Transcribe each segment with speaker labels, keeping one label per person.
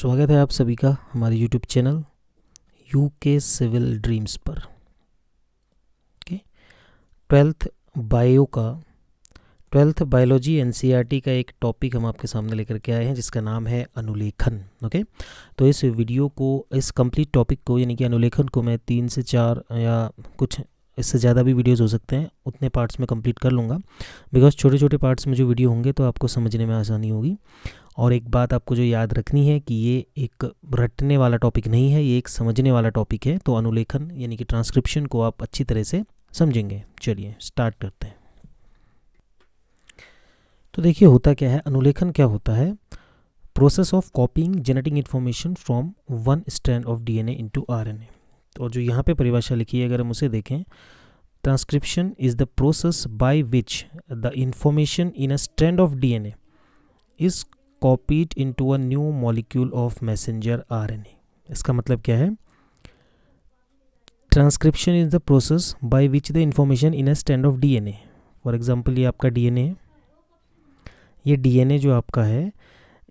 Speaker 1: स्वागत है आप सभी का हमारे YouTube channel UK civil dreams पर। ओके, ट्वेल्थ बायोलॉजी एनसीईआरटी का एक टॉपिक हम आपके सामने लेकर के आए हैं जिसका नाम है अनुलेखन। ओके, तो इस वीडियो को, इस कंप्लीट टॉपिक को यानी कि अनुलेखन को मैं 3 से 4 या कुछ इससे ज़्यादा भी वीडियोस हो सकते हैं उतने पार्ट्स में कंप्लीट कर लूँगा, बिकॉज छोटे छोटे पार्ट्स में जो वीडियो होंगे तो आपको समझने में आसानी होगी। और एक बात आपको जो याद रखनी है कि ये एक रटने वाला टॉपिक नहीं है, ये एक समझने वाला टॉपिक है। तो अनुलेखन यानी कि ट्रांसक्रिप्शन को आप अच्छी तरह से समझेंगे। चलिए स्टार्ट करते हैं। तो देखिए होता क्या है, अनुलेखन क्या होता है? Process of कॉपिंग genetic information from one strand of DNA into RNA. और जो यहाँ पे परिभाषा लिखी है अगर हम उसे देखें, transcription is the process by which the information in a strand of DNA is copied into a new molecule of messenger RNA। इसका मतलब क्या है? Transcription is the process by which the information in a strand of DNA. For example ये आपका DNA है, ये DNA जो आपका है,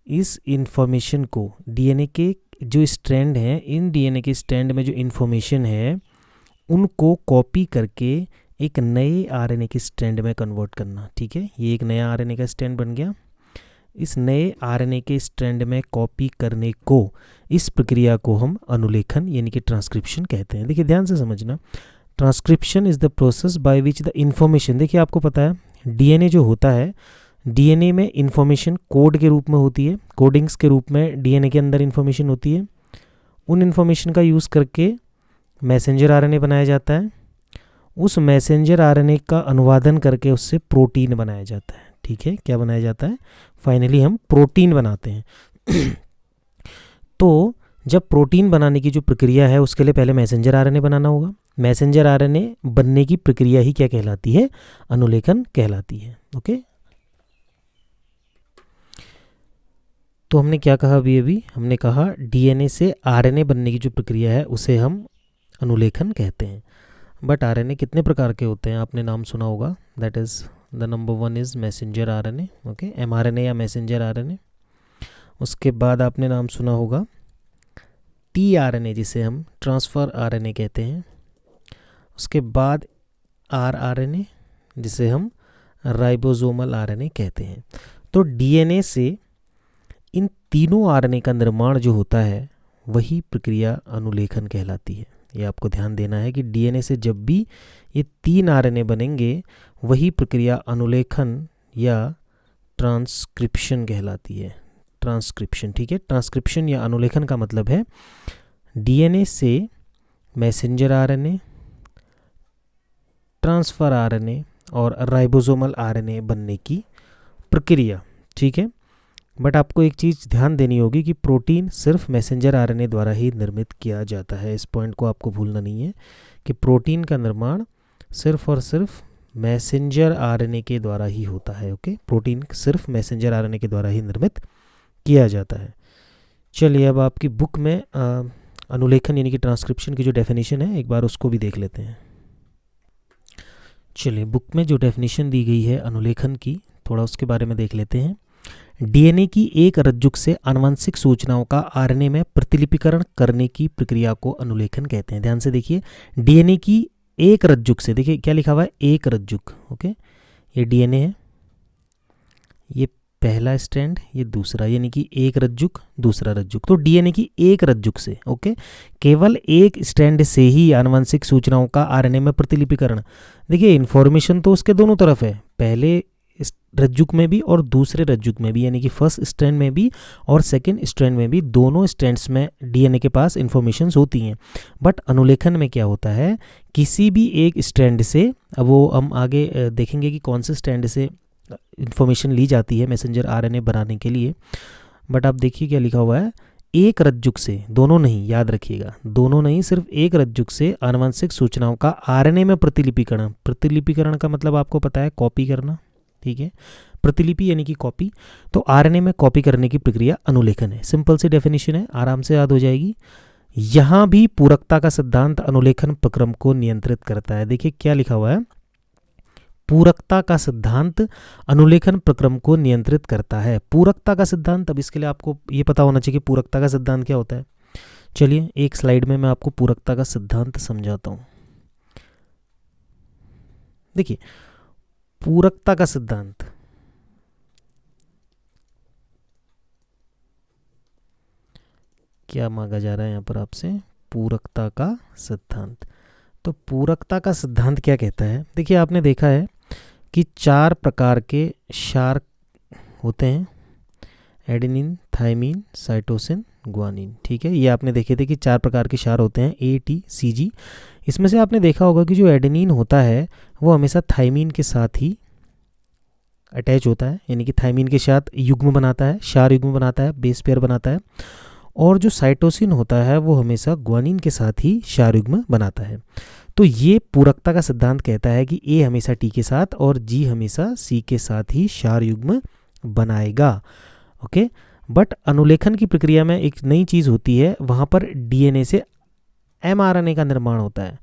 Speaker 1: इस इंफॉर्मेशन को डीएनए के जो स्ट्रैंड हैं, इन डीएनए के स्ट्रैंड में जो इंफॉर्मेशन है उनको कॉपी करके एक नए आरएनए के स्ट्रैंड में कन्वर्ट करना। ठीक है, ये एक नया आरएनए का स्ट्रैंड बन गया। इस नए आरएनए के स्ट्रैंड में कॉपी करने को, इस प्रक्रिया को हम अनुलेखन यानी कि ट्रांसक्रिप्शन कहते हैं। देखिए ध्यान से समझना, transcription is the process by which the information, देखिए आपको पता है डीएनए जो होता है, डीएनए में इंफॉर्मेशन कोड के रूप में होती है, कोडिंग्स के रूप में डीएनए के अंदर इंफॉर्मेशन होती है। उन इंफॉर्मेशन का यूज़ करके मैसेंजर आरएनए बनाया जाता है। उस मैसेंजर आरएनए का अनुवादन करके उससे प्रोटीन बनाया जाता है। ठीक है, क्या बनाया जाता है? फाइनली हम प्रोटीन बनाते हैं। तो जब प्रोटीन बनाने की जो प्रक्रिया है उसके लिए पहले मैसेंजर आरएनए बनाना होगा। मैसेंजर आरएनए बनने की प्रक्रिया ही क्या कहलाती है? अनुलेखन कहलाती है। ओके, तो हमने क्या कहा अभी हमने कहा डीएनए से आरएनए बनने की जो प्रक्रिया है उसे हम अनुलेखन कहते हैं। बट आरएनए कितने प्रकार के होते हैं आपने नाम सुना होगा, that is the number 1 is messenger RNA. Okay, mRNA या मैसेंजर आरएनए। उसके बाद आपने नाम सुना होगा टीआरएनए जिसे हम ट्रांसफ़र आरएनए कहते हैं। उसके बाद आरआरएनए जिसे हम राइबोसोमल आरएनए कहते हैं। तो डीएनए से इन तीनों आरएनए का निर्माण जो होता है वही प्रक्रिया अनुलेखन कहलाती है। ये आपको ध्यान देना है कि डीएनए से जब भी ये 3 आरएनए बनेंगे वही प्रक्रिया अनुलेखन या ट्रांसक्रिप्शन कहलाती है। ट्रांसक्रिप्शन, ठीक है, ट्रांसक्रिप्शन या अनुलेखन का मतलब है डीएनए से मैसेंजर आरएनए, ट्रांसफ़र आरएनए और राइबोसोमल आरएनए बनने की प्रक्रिया। ठीक है, बट आपको एक चीज़ ध्यान देनी होगी कि प्रोटीन सिर्फ मैसेंजर आरएनए द्वारा ही निर्मित किया जाता है। इस पॉइंट को आपको भूलना नहीं है कि प्रोटीन का निर्माण सिर्फ और सिर्फ मैसेंजर आरएनए के द्वारा ही होता है। ओके, प्रोटीन सिर्फ मैसेंजर आरएनए के द्वारा ही निर्मित किया जाता है। चलिए अब आपकी बुक में अनुलेखन यानी कि ट्रांसक्रिप्शन की जो डेफिनेशन है एक बार उसको भी देख लेते हैं। चलिए बुक में जो डेफिनेशन दी गई है अनुलेखन की, थोड़ा उसके बारे में देख लेते हैं। डीएनए की एक रज्जुक से आनुवंशिक सूचनाओं का आरएनए में प्रतिलिपिकरण करने की प्रक्रिया को अनुलेखन कहते हैं। ध्यान से देखिए, डीएनए की एक रज्जुक से, देखिए क्या लिखा हुआ है, एक रज्जुक। ओके, ये डीएनए है, ये पहला स्ट्रैंड, ये दूसरा, यानी कि एक रज्जुक दूसरा रज्जुक। तो डीएनए की एक रज्जुक से, ओके, केवल एक स्ट्रैंड से ही आनुवंशिक सूचनाओं का आरएनए में प्रतिलिपिकरण। देखिए इन्फॉर्मेशन तो उसके दोनों तरफ है, पहले रज्जुक में भी और दूसरे रज्जुक में भी, यानी कि फर्स्ट स्ट्रैंड में भी और सेकंड स्ट्रैंड में भी, दोनों स्ट्रैंड्स में डीएनए के पास इंफॉर्मेशंस होती हैं। बट अनुलेखन में क्या होता है, किसी भी एक स्ट्रैंड से, अब वो हम आगे देखेंगे कि कौन से स्ट्रैंड से इंफॉर्मेशन ली जाती है मैसेंजर आरएनए बनाने के लिए। बट आप देखिए क्या लिखा हुआ है, एक रज्जुक से, दोनों नहीं, याद रखिएगा, दोनों नहीं, सिर्फ एक रज्जुक से आनुवंशिक सूचनाओं का आरएनए में प्रतिलिपिकरण। प्रतिलिपिकरण का मतलब आपको पता है कॉपी करना। ठीक है, प्रतिलिपि यानी कि कॉपी। तो आरएनए में कॉपी करने की प्रक्रिया अनुलेखन है। सिंपल सी डेफिनेशन है, आराम से याद हो जाएगी। यहाँ भी पूरकता का सिद्धांत अनुलेखन प्रक्रम को नियंत्रित करता है। देखिए क्या लिखा हुआ है, पूरकता का सिद्धांत अनुलेखन प्रक्रम को नियंत्रित करता है। पूरकता का सिद्धांत, अब इसके लिए आपको ये पता होना चाहिए कि पूरकता का सिद्धांत क्या होता है। चलिए एक स्लाइड में मैं आपको पूरकता का सिद्धांत समझाता हूँ। देखिए पूरकता का सिद्धांत क्या मांगा जा रहा है यहाँ पर आपसे, पूरकता का सिद्धांत। तो पूरकता का सिद्धांत क्या कहता है, देखिए आपने देखा है कि 4 प्रकार के क्षार होते हैं, एडेनिन, थाइमिन, साइटोसिन, ग्वानिन। ठीक है, ये आपने देखे थे कि 4 प्रकार के क्षार होते हैं ATCG। इसमें से आपने देखा होगा कि जो एडेनिन होता है वो हमेशा थाइमिन के साथ ही अटैच होता है, यानी कि थाइमिन के साथ युग्म बनाता है, क्षार युग्म बनाता है, बेस पेयर बनाता है। और जो साइटोसिन होता है वो हमेशा ग्वानिन के साथ ही क्षार युग्म बनाता है। तो ये पूरकता का सिद्धांत कहता है कि A हमेशा T के साथ और G हमेशा C के साथ ही क्षार युग्म बनाएगा। ओके, बट अनुलेखन की प्रक्रिया में एक नई चीज़ होती है, वहाँ पर DNA से mRNA का निर्माण होता है।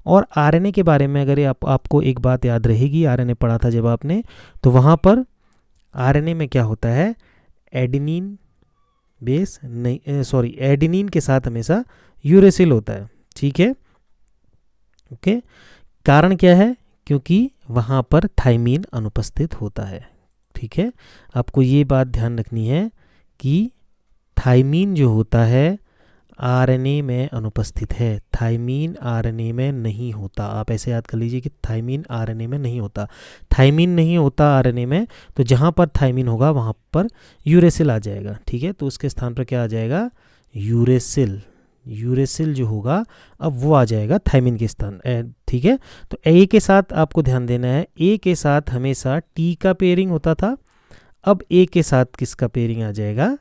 Speaker 1: और RNA के बारे में अगर आपको एक बात याद रहेगी, RNA पढ़ा था जब आपने, तो वहाँ पर RNA में क्या होता है, एडेनिन बेस नहीं, सॉरी, एडेनिन के साथ हमेशा यूरेसिल होता है। ठीक है, ओके, कारण क्या है, क्योंकि वहाँ पर थाइमिन अनुपस्थित होता है। ठीक है, आपको ये बात ध्यान रखनी है कि थाइमिन जो होता है आरएनए में अनुपस्थित है, थाइमिन आरएनए में नहीं होता। आप ऐसे याद कर लीजिए कि थाइमिन आरएनए में नहीं होता, थाइमिन नहीं होता आरएनए में, तो जहाँ पर थाइमिन होगा वहाँ पर यूरेसिल आ जाएगा। ठीक है, तो उसके स्थान पर क्या आ जाएगा, यूरेसिल। यूरेसिल जो होगा अब वो आ जाएगा थाइमिन के स्थान। ठीक है, तो ए के साथ आपको ध्यान देना है, ए के साथ हमेशा टी का पेयरिंग होता था, अब ए के साथ किसका पेयरिंग आ जाएगा,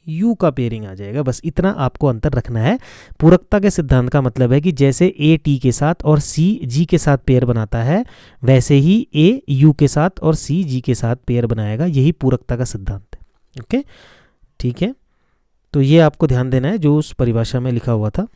Speaker 1: यू का पेयरिंग आ जाएगा। बस इतना आपको अंतर रखना है। पूरकता के सिद्धांत का मतलब है कि जैसे ए टी के साथ और सी जी के साथ पेयर बनाता है, वैसे ही ए यू के साथ और सी जी के साथ पेयर बनाएगा। यही पूरकता का सिद्धांत है। ओके, ठीक है, तो ये आपको ध्यान देना है जो उस परिभाषा में लिखा हुआ था।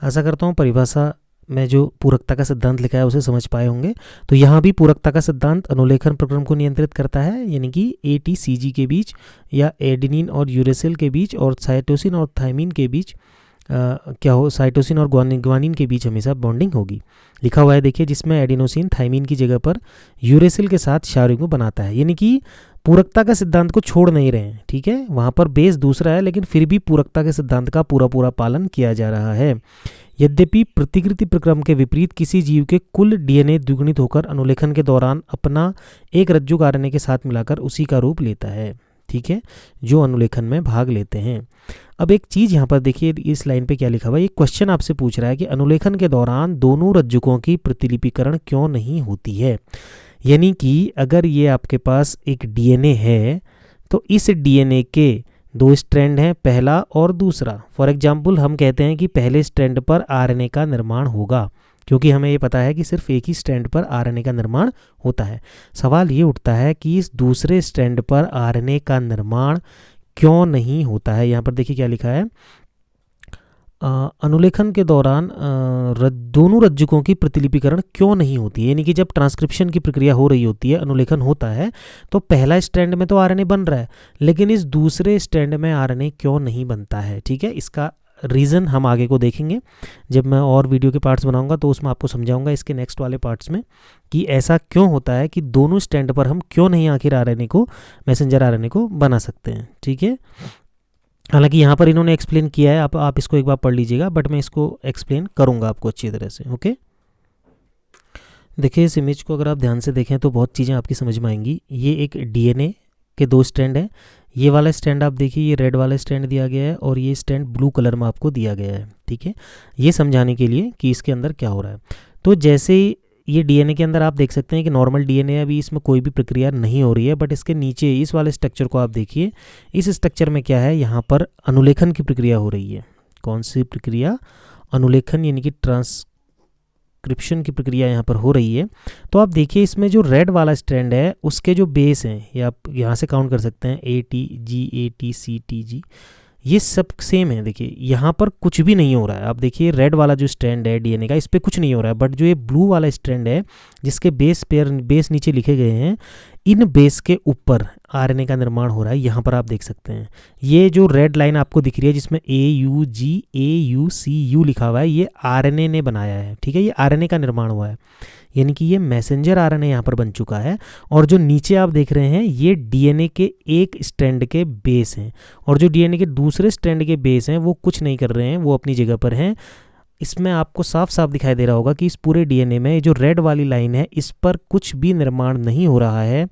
Speaker 1: आशा करता हूँ परिभाषा में जो पूरकता का सिद्धांत लिखा है उसे समझ पाए होंगे। तो यहाँ भी पूरकता का सिद्धांत अनुलेखन प्रक्रम को नियंत्रित करता है, यानी कि ATCG के बीच या एडेनिन और यूरेसिल के बीच और साइटोसिन और थाइमिन के बीच क्या हो, साइटोसिन और ग्वानिन के बीच हमेशा बॉन्डिंग होगी। लिखा हुआ है देखिए, जिसमें एडिनोसिन थाइमिन की जगह पर यूरेसिल के साथ क्षार युग्म बनाता है, यानी कि पूरकता का सिद्धांत को छोड़ नहीं रहे हैं। ठीक है, वहाँ पर बेस दूसरा है, लेकिन फिर भी पूरकता के सिद्धांत का पूरा पालन किया जा रहा है। यद्यपि प्रतिकृति प्रक्रम के विपरीत किसी जीव के कुल DNA द्विगुणित होकर अनुलेखन के दौरान अपना एक रज्जुक RNA के साथ मिलाकर उसी का रूप लेता है। ठीक है, जो अनुलेखन में भाग लेते हैं। अब एक चीज़ यहाँ पर देखिए, इस लाइन पे क्या लिखा हुआ है, ये क्वेश्चन आपसे पूछ रहा है कि अनुलेखन के दौरान दोनों रज्जुकों की प्रतिलिपिकरण क्यों नहीं होती है। यानी कि अगर ये आपके पास एक DNA है तो इस DNA के 2 स्ट्रैंड हैं, पहला और दूसरा। फॉर एग्जाम्पल हम कहते हैं कि पहले स्ट्रैंड पर RNA का निर्माण होगा, क्योंकि हमें ये पता है कि सिर्फ एक ही स्ट्रैंड पर RNA का निर्माण होता है। सवाल ये उठता है कि इस दूसरे स्ट्रैंड पर RNA का निर्माण क्यों नहीं होता है। यहाँ पर देखिए क्या लिखा है, अनुलेखन के दौरान दोनों रज्जुकों की प्रतिलिपिकरण क्यों नहीं होती है। यानी कि जब ट्रांसक्रिप्शन की प्रक्रिया हो रही होती है, अनुलेखन होता है, तो पहला स्ट्रैंड में तो RNA बन रहा है, लेकिन इस दूसरे स्ट्रैंड में RNA क्यों नहीं बनता है। ठीक है, इसका रीज़न हम आगे को देखेंगे, जब मैं और वीडियो के पार्ट्स बनाऊंगा तो उसमें आपको समझाऊंगा इसके नेक्स्ट वाले पार्ट्स में कि ऐसा क्यों होता है कि दोनों स्ट्रैंड पर हम क्यों नहीं आखिर RNA को, मैसेंजर RNA को बना सकते हैं। ठीक है, हालांकि यहाँ पर इन्होंने एक्सप्लेन किया है, आप इसको एक बार पढ़ लीजिएगा, बट मैं इसको एक्सप्लेन करूँगा आपको अच्छी तरह से। ओके, देखिए इस इमेज को अगर आप ध्यान से देखें तो बहुत चीज़ें आपकी समझ में आएंगी। ये एक DNA के 2 स्ट्रैंड हैं। ये वाला स्टैंड आप देखिए, ये रेड वाला स्टैंड दिया गया है और ये स्टैंड ब्लू कलर में आपको दिया गया है। ठीक है, ये समझाने के लिए कि इसके अंदर क्या हो रहा है। तो जैसे ये DNA के अंदर आप देख सकते हैं कि नॉर्मल DNA है, अभी इसमें कोई भी प्रक्रिया नहीं हो रही है, बट इसके नीचे इस वाले स्ट्रक्चर को आप देखिए, इस स्ट्रक्चर में क्या है, यहाँ पर अनुलेखन की प्रक्रिया हो रही है। कौन सी प्रक्रिया, अनुलेखन, यानी कि ट्रांसक्रिप्शन की प्रक्रिया यहाँ पर हो रही है। तो आप देखिए इसमें जो रेड वाला स्ट्रैंड है उसके जो बेस हैं, ये आप यहाँ से काउंट कर सकते हैं, ATG, ATCTG, ये सब सेम है। देखिए यहाँ पर कुछ भी नहीं हो रहा है। आप देखिए रेड वाला जो स्ट्रैंड है डीएनए का, इस पर कुछ नहीं हो रहा है, बट जो ये ब्लू वाला स्ट्रैंड है जिसके बेस नीचे लिखे गए हैं, इन बेस के ऊपर आरएनए का निर्माण हो रहा है। यहाँ पर आप देख सकते हैं ये जो रेड लाइन आपको दिख रही है जिसमें AUG लिखा हुआ है, ये आरएनए ने बनाया है। ठीक है, ये आरएनए का निर्माण हुआ है, यानी कि ये मैसेंजर आरएनए यहाँ पर बन चुका है। और जो नीचे आप देख रहे हैं ये डीएनए के एक स्ट्रैंड के बेस हैं, और जो डीएनए के दूसरे स्ट्रैंड के बेस हैं वो कुछ नहीं कर रहे हैं, वो अपनी जगह पर हैं। इसमें आपको साफ साफ दिखाई दे रहा होगा कि इस पूरे डीएनए में जो रेड वाली लाइन है इस पर कुछ भी निर्माण नहीं हो रहा है,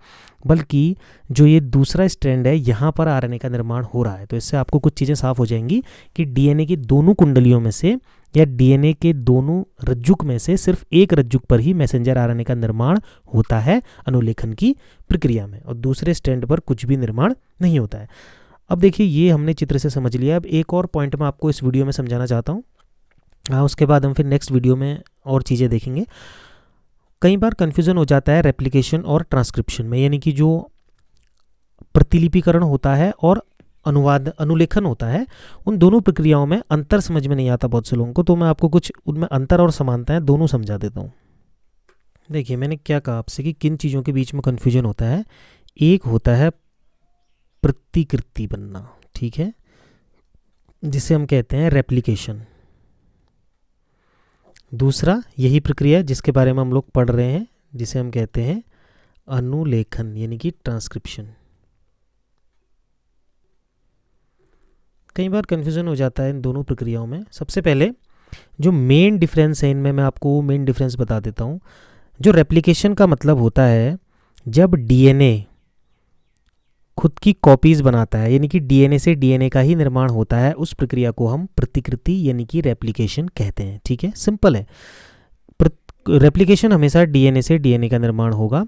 Speaker 1: बल्कि जो ये दूसरा स्ट्रैंड है यहाँ पर आरएनए का निर्माण हो रहा है। तो इससे आपको कुछ चीज़ें साफ हो जाएंगी कि डीएनए की दोनों कुंडलियों में से या डीएनए के दोनों रज्जुक में से सिर्फ एक रज्जुक पर ही मैसेंजर आरएनए का निर्माण होता है अनुलेखन की प्रक्रिया में, और दूसरे स्ट्रैंड पर कुछ भी निर्माण नहीं होता है। अब देखिए ये हमने चित्र से समझ लिया। अब एक और पॉइंट मैं आपको इस वीडियो में समझाना चाहता हूँ, उसके बाद हम फिर नेक्स्ट वीडियो में और चीज़ें देखेंगे। कई बार कन्फ्यूज़न हो जाता है रेप्लिकेशन और ट्रांसक्रिप्शन में, यानी कि जो प्रतिलिपिकरण होता है और अनुलेखन होता है, उन दोनों प्रक्रियाओं में अंतर समझ में नहीं आता बहुत से लोगों को। तो मैं आपको कुछ उनमें अंतर और समानताएं दोनों समझा देता हूँ। देखिए मैंने क्या कहा आपसे कि किन चीज़ों के बीच में कन्फ्यूजन होता है। एक होता है प्रतिकृति बनना, ठीक है, जिसे हम कहते हैं रेप्लिकेशन। दूसरा यही प्रक्रिया जिसके बारे में हम लोग पढ़ रहे हैं, जिसे हम कहते हैं अनुलेखन यानी कि ट्रांसक्रिप्शन। कई बार कन्फ्यूज़न हो जाता है इन दोनों प्रक्रियाओं में। सबसे पहले जो मेन डिफरेंस है इनमें, मैं आपको मेन डिफरेंस बता देता हूँ। जो रेप्लिकेशन का मतलब होता है जब डीएनए खुद की कॉपीज़ बनाता है, यानी कि डीएनए से डीएनए का ही निर्माण होता है, उस प्रक्रिया को हम प्रतिकृति यानी कि रेप्लिकेशन कहते हैं। ठीक है, सिंपल है। रेप्लिकेशन हमेशा डीएनए से डीएनए का निर्माण होगा,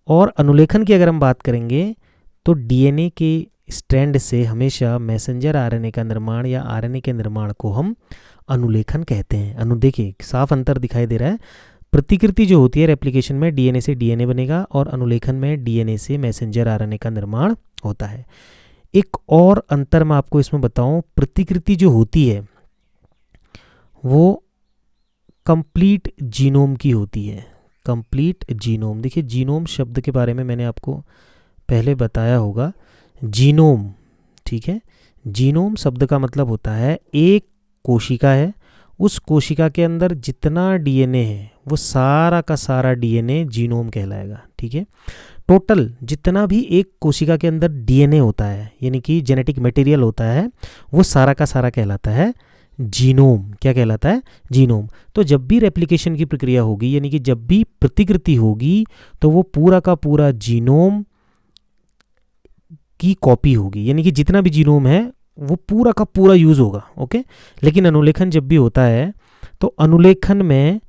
Speaker 1: और अनुलेखन की अगर हम बात करेंगे तो डीएनए के स्ट्रैंड से हमेशा मैसेंजर आरएनए का निर्माण या आरएनए के निर्माण को हम अनुलेखन कहते हैं। देखिए साफ अंतर दिखाई दे रहा है। प्रतिकृति जो होती है रेप्लिकेशन में डीएनए से डीएनए बनेगा, और अनुलेखन में डीएनए से मैसेंजर आरएनए का निर्माण होता है। एक और अंतर मैं आपको इसमें बताऊं, प्रतिकृति जो होती है वो कंप्लीट जीनोम की होती है। कंप्लीट जीनोम, देखिए जीनोम शब्द के बारे में मैंने आपको पहले बताया होगा। जीनोम, ठीक है, जीनोम शब्द का मतलब होता है एक कोशिका है, उस कोशिका के अंदर जितना डीएनए है वो सारा का सारा डीएनए जीनोम कहलाएगा। ठीक है, टोटल जितना भी एक कोशिका के अंदर डीएनए होता है यानी कि जेनेटिक मटेरियल होता है, वो सारा का सारा कहलाता है जीनोम। क्या कहलाता है? जीनोम। तो जब भी रेप्लिकेशन की प्रक्रिया होगी यानी कि जब भी प्रतिकृति होगी तो वो पूरा का पूरा जीनोम की कॉपी होगी, यानी कि जितना भी जीनोम है वो पूरा का पूरा यूज़ होगा। ओके, लेकिन अनुलेखन जब भी होता है तो अनुलेखन में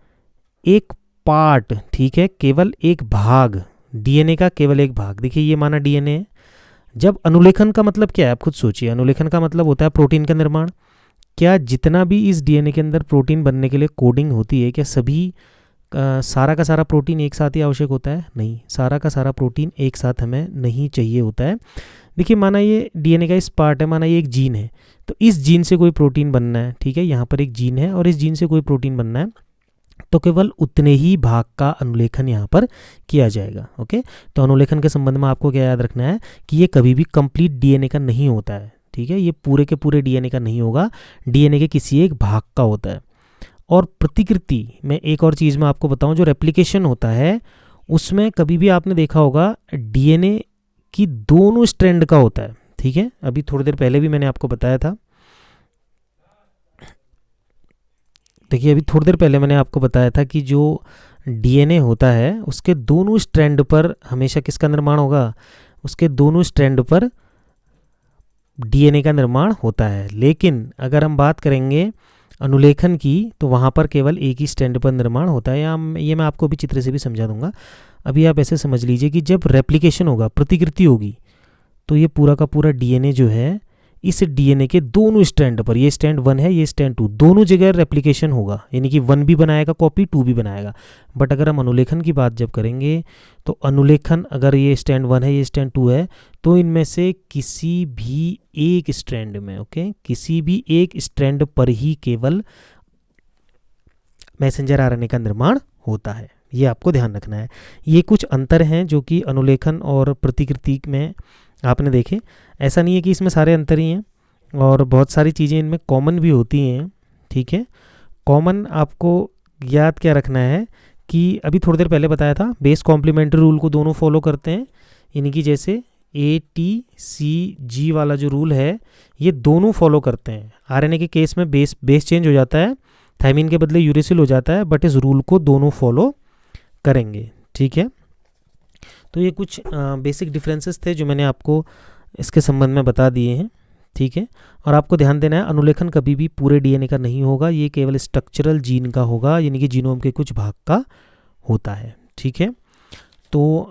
Speaker 1: एक पार्ट, ठीक है, केवल एक भाग डीएनए का, केवल एक भाग, देखिए ये माना डीएनए है। जब अनुलेखन का मतलब क्या है आप खुद सोचिए। अनुलेखन का मतलब होता है प्रोटीन का निर्माण। क्या जितना भी इस डीएनए के अंदर प्रोटीन बनने के लिए कोडिंग होती है, क्या सभी सारा का सारा प्रोटीन एक साथ ही आवश्यक होता है? नहीं, सारा का सारा प्रोटीन एक साथ हमें नहीं चाहिए होता है। देखिए माना ये डीएनए का इस पार्ट है, माना ये एक जीन है, तो इस जीन से कोई प्रोटीन बनना है, ठीक है, यहाँ पर एक जीन है और इस जीन से कोई प्रोटीन बनना है, तो केवल उतने ही भाग का अनुलेखन यहाँ पर किया जाएगा। ओके, तो अनुलेखन के संबंध में आपको क्या याद रखना है कि ये कभी भी कंप्लीट डीएनए का नहीं होता है। ठीक है, ये पूरे के पूरे डीएनए का नहीं होगा, डीएनए के किसी एक भाग का होता है। और प्रतिकृति में एक और चीज़ मैं आपको बताऊं, जो रेप्लिकेशन होता है उसमें कभी भी आपने देखा होगा डीएनए की दोनों स्ट्रैंड का होता है। ठीक है, अभी थोड़ी देर पहले भी मैंने आपको बताया था। देखिए अभी थोड़ी देर पहले मैंने आपको बताया था कि जो डीएनए होता है उसके दोनों स्ट्रैंड पर हमेशा किसका निर्माण होगा? उसके दोनों स्ट्रैंड पर डीएनए का निर्माण होता है। लेकिन अगर हम बात करेंगे अनुलेखन की तो वहाँ पर केवल एक ही स्ट्रैंड पर निर्माण होता है। ये मैं आपको अभी चित्र से भी समझा दूंगा। अभी आप ऐसे समझ लीजिए कि जब रेप्लिकेशन होगा, प्रतिकृति होगी, तो ये पूरा का पूरा डीएनए जो है इस डीएनए के दोनों स्ट्रैंड पर, ये स्ट्रैंड 1 है, ये स्ट्रैंड 2, दोनों जगह रेप्लिकेशन होगा, यानी कि 1 भी बनाएगा कॉपी, 2 भी बनाएगा। बट अगर हम अनुलेखन की बात जब करेंगे तो अनुलेखन, अगर ये स्ट्रैंड 1 है, ये स्ट्रैंड 2 है, तो इनमें से किसी भी एक स्ट्रैंड में, ओके, किसी भी एक स्ट्रैंड पर ही केवल मैसेंजर आरएनए का निर्माण होता है। ये आपको ध्यान रखना है। ये कुछ अंतर हैं जो कि अनुलेखन और प्रतिकृति में आपने देखे। ऐसा नहीं है कि इसमें सारे अंतर ही हैं, और बहुत सारी चीज़ें इनमें कॉमन भी होती हैं, ठीक है। कॉमन आपको याद क्या रखना है कि अभी थोड़ी देर पहले बताया था, बेस कॉम्प्लीमेंट्री रूल को दोनों फॉलो करते हैं, यानी कि जैसे ATCG वाला जो रूल है ये दोनों फॉलो करते हैं। आरएनए के केस में बेस चेंज हो जाता है, थायमिन के बदले यूरेसिल हो जाता है, बट इस रूल को दोनों फॉलो करेंगे, ठीक है। तो ये कुछ बेसिक डिफरेंसेस थे जो मैंने आपको इसके संबंध में बता दिए हैं, ठीक है। और आपको ध्यान देना है, अनुलेखन कभी भी पूरे डीएनए का नहीं होगा, ये केवल स्ट्रक्चरल जीन का होगा, यानी कि जीनोम के कुछ भाग का होता है, ठीक है। तो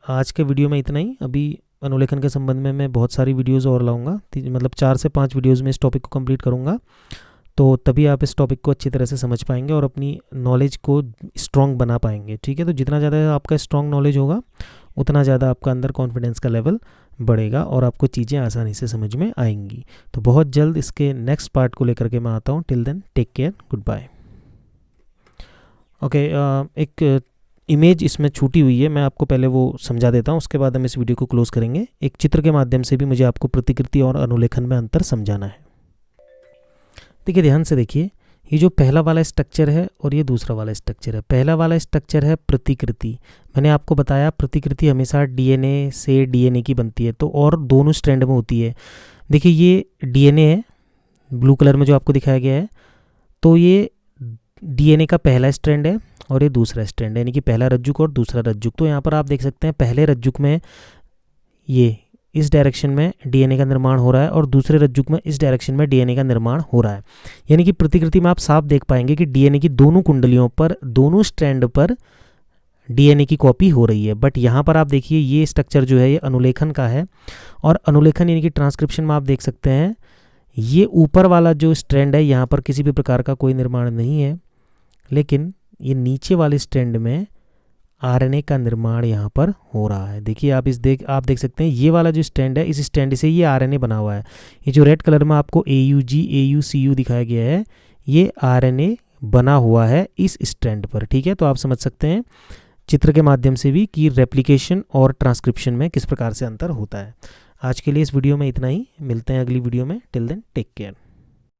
Speaker 1: आज के वीडियो में इतना ही। अभी अनुलेखन के संबंध में मैं बहुत सारी वीडियोज़ और लाऊंगा, मतलब 4 से 5 वीडियोज़ में इस टॉपिक को कंप्लीट करूँगा, तो तभी आप इस टॉपिक को अच्छी तरह से समझ पाएंगे और अपनी नॉलेज को स्ट्रॉन्ग बना पाएंगे, ठीक है। तो जितना ज़्यादा आपका स्ट्रॉन्ग नॉलेज होगा उतना ज़्यादा आपका अंदर कॉन्फिडेंस का लेवल बढ़ेगा और आपको चीज़ें आसानी से समझ में आएंगी। तो बहुत जल्द इसके नेक्स्ट पार्ट को लेकर के मैं आता हूँ। Till then take care, good bye. Okay, एक इमेज इसमें छूटी हुई है, मैं आपको पहले वो समझा देता हूँ, उसके बाद हम इस वीडियो को क्लोज करेंगे। एक चित्र के माध्यम से भी मुझे आपको प्रतिकृति और अनुलेखन में अंतर समझाना है। देखिए, ध्यान से देखिए, ये जो पहला वाला स्ट्रक्चर है और ये दूसरा वाला स्ट्रक्चर है। पहला वाला स्ट्रक्चर है प्रतिकृति। मैंने आपको बताया प्रतिकृति हमेशा डीएनए से डीएनए की बनती है, तो और दोनों स्ट्रैंड में होती है। देखिए, ये डीएनए है, ब्लू कलर में जो आपको दिखाया गया है, तो ये डीएनए का पहला स्ट्रैंड है और ये दूसरा स्ट्रैंड है, यानी कि पहला रज्जुक और दूसरा रज्जुक। तो यहाँ पर आप देख सकते हैं पहले रज्जुक में ये इस डायरेक्शन में डीएनए का निर्माण हो रहा है और दूसरे रज्जुक में इस डायरेक्शन में डीएनए का निर्माण हो रहा है। यानी कि प्रतिकृति में आप साफ देख पाएंगे कि डीएनए की दोनों कुंडलियों पर, दोनों स्ट्रैंड पर डीएनए की कॉपी हो रही है। बट यहाँ पर आप देखिए, ये स्ट्रक्चर जो है ये अनुलेखन का है, और अनुलेखन यानी कि ट्रांसक्रिप्शन में आप देख सकते हैं ये ऊपर वाला जो स्ट्रैंड है यहाँ पर किसी भी प्रकार का कोई निर्माण नहीं है, लेकिन ये नीचे वाले स्ट्रैंड में आरएनए का निर्माण यहाँ पर हो रहा है। देखिए, आप आप देख सकते हैं ये वाला जो स्ट्रैंड है, इस स्ट्रैंड से ये आरएनए बना हुआ है। ये जो रेड कलर में आपको AUG AUCU दिखाया गया है, ये आरएनए बना हुआ है इस स्ट्रैंड पर, ठीक है। तो आप समझ सकते हैं चित्र के माध्यम से भी कि रेप्लिकेशन और ट्रांसक्रिप्शन में किस प्रकार से अंतर होता है। आज के लिए इस वीडियो में इतना ही, मिलते हैं अगली वीडियो में। Till then take care.